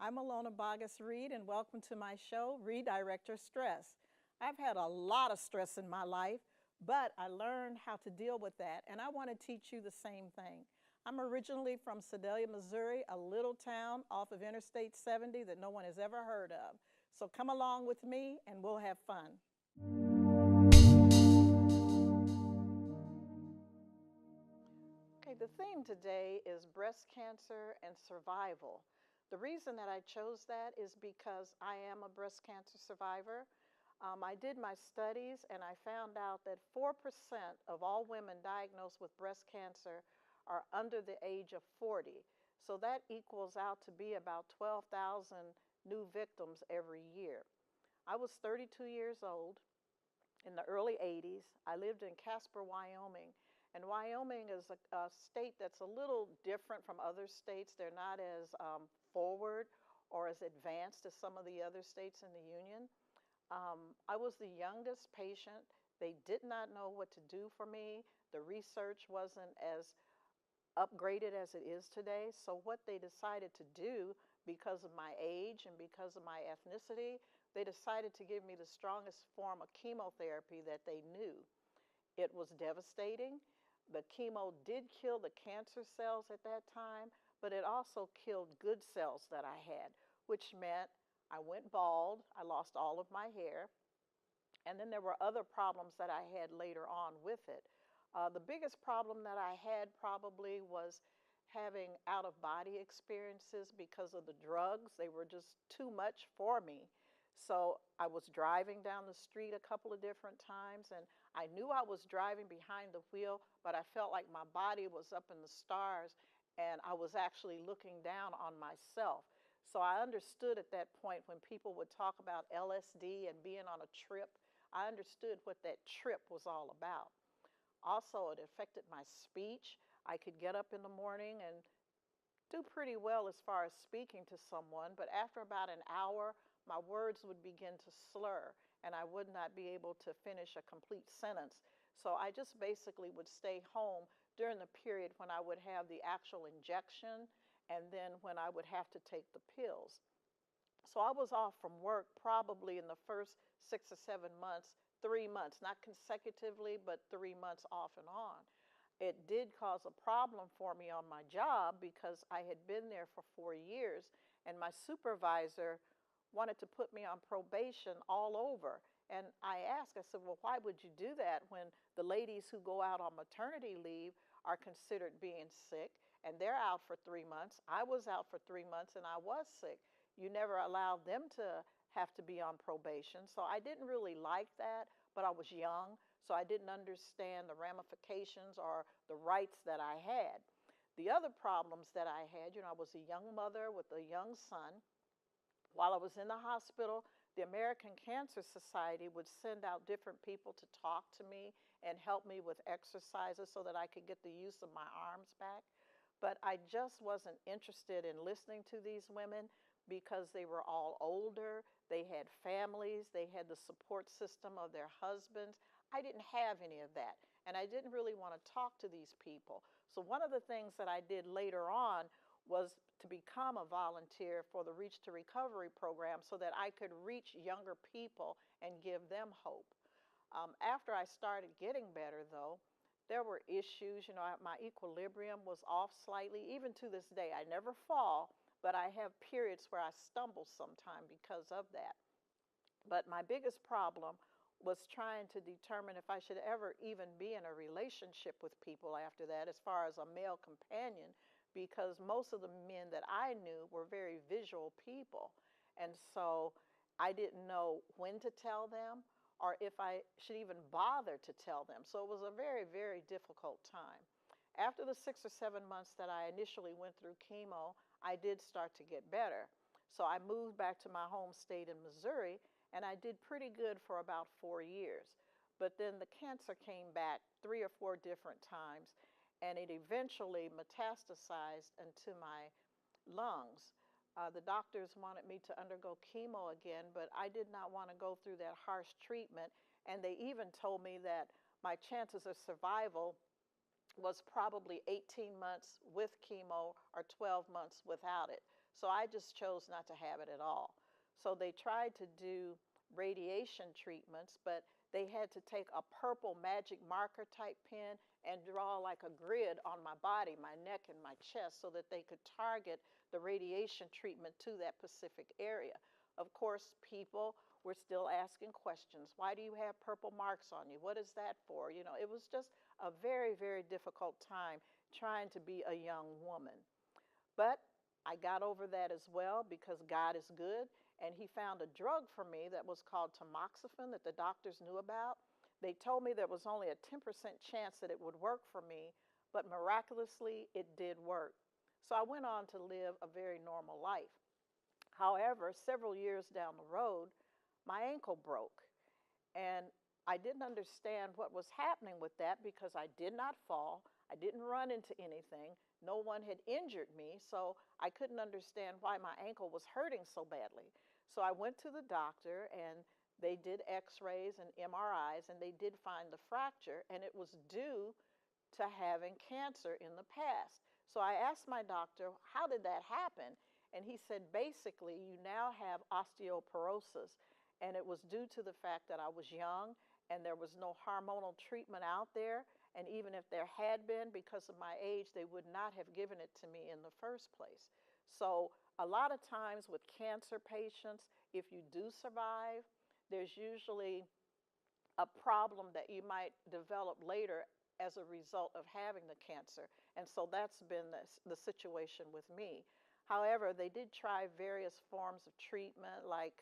I'm Alona Reid, and welcome to my show, REIDirect Your Stress. I've had a lot of stress in my life, but I learned how to deal with that, and I want to teach you the same thing. I'm originally from Sedalia, Missouri, a little town off of Interstate 70 that no one has ever heard of. So come along with me, and we'll have fun. Okay, the theme today is breast cancer and survival. The reason that I chose that is because I am a breast cancer survivor. I did my studies and I found out that 4% of all women diagnosed with breast cancer are under the age of 40. So that equals out to be about 12,000 new victims every year. I was 32 years old in the early 80s. I lived in Casper, Wyoming. And Wyoming is a state that's a little different from other states. They're not as forward or as advanced as some of the other states in the Union. I was the youngest patient. They did not know what to do for me. The research wasn't as upgraded as it is today. So what they decided to do, because of my age and because of my ethnicity, they decided to give me the strongest form of chemotherapy that they knew. It was devastating. The chemo did kill the cancer cells at that time, but it also killed good cells that I had, which meant I went bald, I lost all of my hair, and then there were other problems that I had later on with it. The biggest problem that I had probably was having out-of-body experiences because of the drugs. They were just too much for me. So I was driving down the street a couple of different times, and I knew I was driving behind the wheel, but I felt like my body was up in the stars, and I was actually looking down on myself. So I understood at that point when people would talk about LSD and being on a trip, I understood what that trip was all about. Also, it affected my speech. I could get up in the morning and do pretty well as far as speaking to someone, but after about an hour, my words would begin to slur and I would not be able to finish a complete sentence. So I just basically would stay home during the period when I would have the actual injection and then when I would have to take the pills. So I was off from work probably in the first 6 or 7 months, 3 months, not consecutively, but 3 months off and on. It did cause a problem for me on my job because I had been there for 4 years and my supervisor wanted to put me on probation all over. And I asked, I said, well, why would you do that when the ladies who go out on maternity leave are considered being sick and they're out for 3 months? I was out for 3 months and I was sick. You never allowed them to have to be on probation. So I didn't really like that, but I was young, so I didn't understand the ramifications or the rights that I had. The other problems that I had, I was a young mother with a young son. While I was in the hospital, the American Cancer Society would send out different people to talk to me and help me with exercises so that I could get the use of my arms back. But I just wasn't interested in listening to these women because they were all older, they had families, they had the support system of their husbands. I didn't have any of that, and I didn't really want to talk to these people. So one of the things that I did later on was to become a volunteer for the Reach to Recovery program so that I could reach younger people and give them hope. After I started getting better, though, there were issues. My equilibrium was off slightly. Even to this day, I never fall, but I have periods where I stumble sometime because of that. But my biggest problem was trying to determine if I should ever even be in a relationship with people after that, as far as a male companion, because most of the men that I knew were very visual people. And so I didn't know when to tell them or if I should even bother to tell them. So it was a very, very difficult time. After the 6 or 7 months that I initially went through chemo, I did start to get better. So I moved back to my home state in Missouri, and I did pretty good for about 4 years. But then the cancer came back 3 or 4 different times, and it eventually metastasized into my lungs. The doctors wanted me to undergo chemo again, but I did not want to go through that harsh treatment, and they even told me that my chances of survival was probably 18 months with chemo or 12 months without it. So I just chose not to have it at all. So they tried to do radiation treatments, but they had to take a purple magic marker type pen and draw like a grid on my body, my neck, and my chest so that they could target the radiation treatment to that specific area. Of course, people were still asking questions. Why do you have purple marks on you? What is that for? You know, it was just a very, very difficult time trying to be a young woman. But I got over that as well because God is good. And he found a drug for me that was called tamoxifen that the doctors knew about. They told me there was only a 10% chance that it would work for me, but miraculously it did work. So I went on to live a very normal life. However, several years down the road, my ankle broke. And I didn't understand what was happening with that because I did not fall. I didn't run into anything. No one had injured me, so I couldn't understand why my ankle was hurting so badly. So I went to the doctor and they did x-rays and MRIs and they did find the fracture, and it was due to having cancer in the past. So I asked my doctor, how did that happen? And he said, basically, you now have osteoporosis. And it was due to the fact that I was young and there was no hormonal treatment out there. And even if there had been, because of my age, they would not have given it to me in the first place. So a lot of times with cancer patients, if you do survive, there's usually a problem that you might develop later as a result of having the cancer. And so that's been the situation with me. However, they did try various forms of treatment like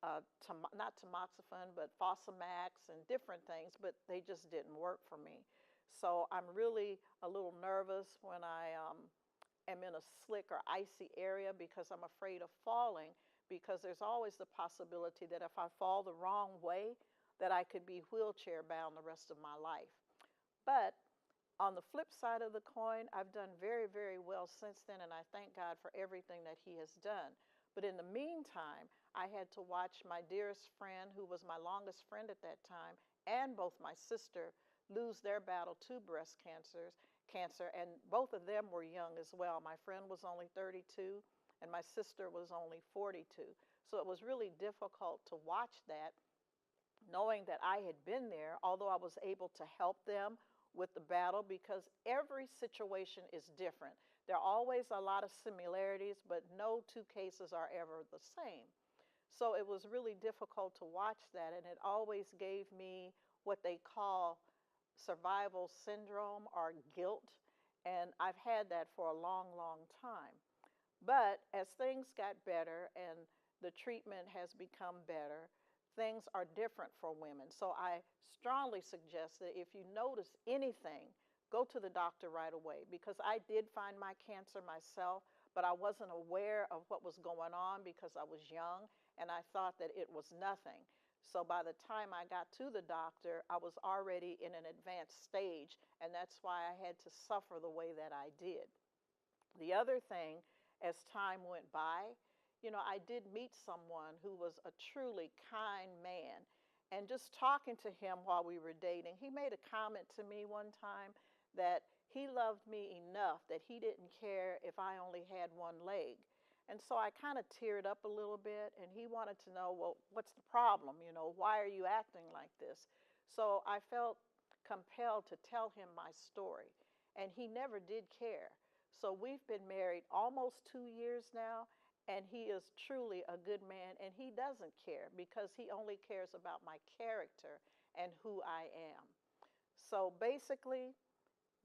not tamoxifen, but Fosamax and different things, but they just didn't work for me. So I'm really a little nervous when I am in a slick or icy area because I'm afraid of falling, because there's always the possibility that if I fall the wrong way, that I could be wheelchair bound the rest of my life. But on the flip side of the coin, I've done very, very well since then, and I thank God for everything that he has done. But in the meantime, I had to watch my dearest friend, who was my longest friend at that time, and both my sister lose their battle to breast cancer, and both of them were young as well. My friend was only 32, and my sister was only 42. So it was really difficult to watch that, knowing that I had been there, although I was able to help them with the battle, because every situation is different. There are always a lot of similarities, but no two cases are ever the same. So it was really difficult to watch that, and it always gave me what they call survival syndrome or guilt, and I've had that for a long, long time. But as things got better and the treatment has become better, things are different for women. So I strongly suggest that if you notice anything, go to the doctor right away, because I did find my cancer myself, but I wasn't aware of what was going on because I was young and I thought that it was nothing. So by the time I got to the doctor, I was already in an advanced stage, and that's why I had to suffer the way that I did. The other thing, as time went by, I did meet someone who was a truly kind man. And just talking to him while we were dating, he made a comment to me one time that he loved me enough that he didn't care if I only had one leg. And so I kind of teared up a little bit, and he wanted to know, well, what's the problem? Why are you acting like this? So I felt compelled to tell him my story, and he never did care. So we've been married almost 2 years now, and he is truly a good man, and he doesn't care because he only cares about my character and who I am. So basically,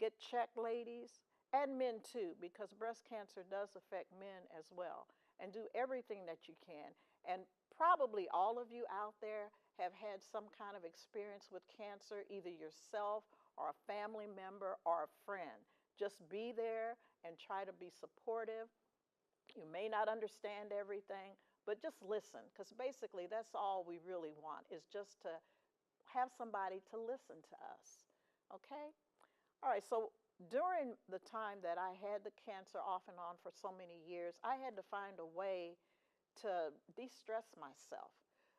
get checked, ladies, and men too, because breast cancer does affect men as well. And do everything that you can. And probably all of you out there have had some kind of experience with cancer, either yourself or a family member or a friend. Just be there and try to be supportive. You may not understand everything, but just listen, because basically that's all we really want, is just to have somebody to listen to us. Okay? All right, so during the time that I had the cancer off and on for so many years, I had to find a way to de-stress myself.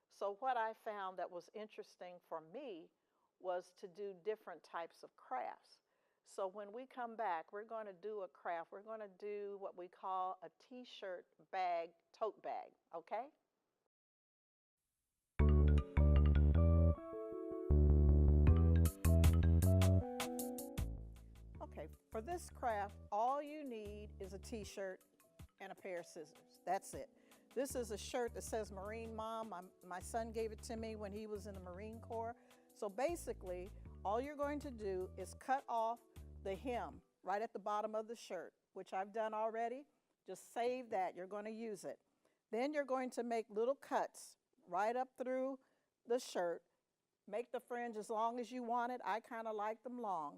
So what I found that was interesting for me was to do different types of crafts. So when we come back, we're going to do a craft. We're going to do what we call a t-shirt bag, tote bag, okay? Okay, for this craft, all you need is a t-shirt and a pair of scissors. That's it. This is a shirt that says Marine Mom. My son gave it to me when he was in the Marine Corps. So basically, all you're going to do is cut off the hem right at the bottom of the shirt, which I've done already. Just save that. You're going to use it. Then you're going to make little cuts right up through the shirt. Make the fringe as long as you want it. I kind of like them long.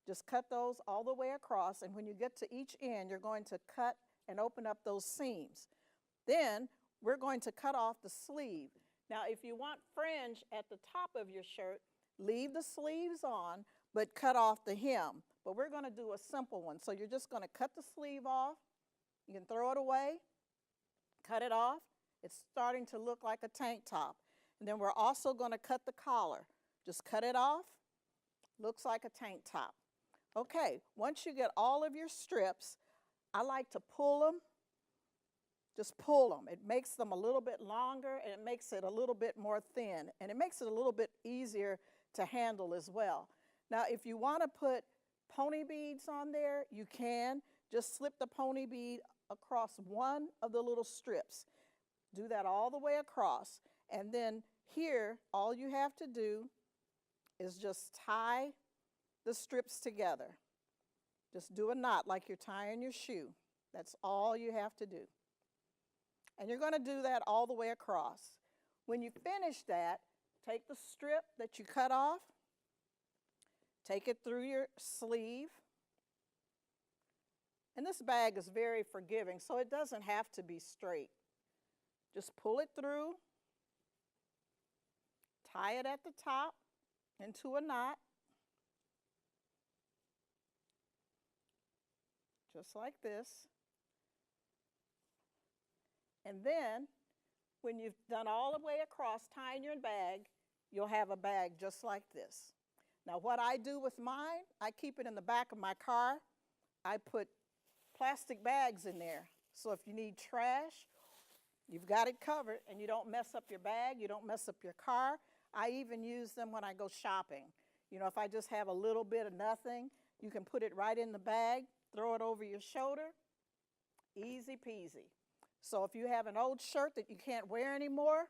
Just cut those all the way across, and when you get to each end, you're going to cut and open up those seams. Then we're going to cut off the sleeve. Now, if you want fringe at the top of your shirt, leave the sleeves on, but cut off the hem. But we're going to do a simple one. So you're just going to cut the sleeve off. You can throw it away, cut it off. It's starting to look like a tank top. And then we're also going to cut the collar. Just cut it off. Looks like a tank top. Okay, once you get all of your strips, I like to pull them. Just pull them. It makes them a little bit longer, and it makes it a little bit more thin, and it makes it a little bit easier to handle as well. Now, if you want to put pony beads on there, you can. Just slip the pony bead across one of the little strips. Do that all the way across. And then here, all you have to do is just tie the strips together. Just do a knot like you're tying your shoe. That's all you have to do. And you're going to do that all the way across. When you finish that, take the strip that you cut off, take it through your sleeve. And this bag is very forgiving, so it doesn't have to be straight. Just pull it through, tie it at the top into a knot, just like this. And then, when you've done all the way across tying your bag, you'll have a bag just like this. Now, what I do with mine, I keep it in the back of my car. I put plastic bags in there. So if you need trash, you've got it covered, and you don't mess up your bag, you don't mess up your car. I even use them when I go shopping. You know, if I just have a little bit of nothing, you can put it right in the bag, throw it over your shoulder, easy peasy. So if you have an old shirt that you can't wear anymore,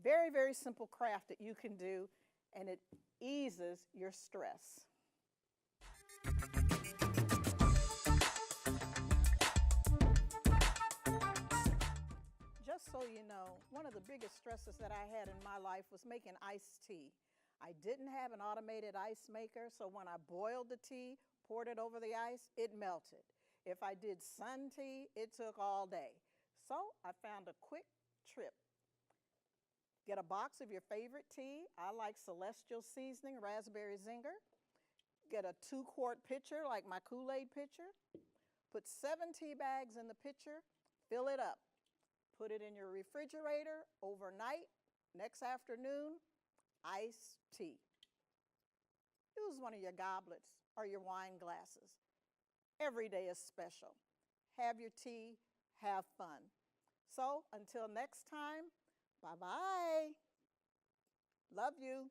very, very simple craft that you can do, and it eases your stress. Just so you know, one of the biggest stresses that I had in my life was making iced tea. I didn't have an automated ice maker, so when I boiled the tea, poured it over the ice, it melted. If I did sun tea, it took all day. So I found a quick trip. Get a box of your favorite tea. I like Celestial Seasoning, Raspberry Zinger. Get a 2-quart pitcher like my Kool-Aid pitcher. Put 7 tea bags in the pitcher. Fill it up. Put it in your refrigerator overnight. Next afternoon, iced tea. Use one of your goblets or your wine glasses. Every day is special. Have your tea. Have fun. So until next time, bye-bye. Love you.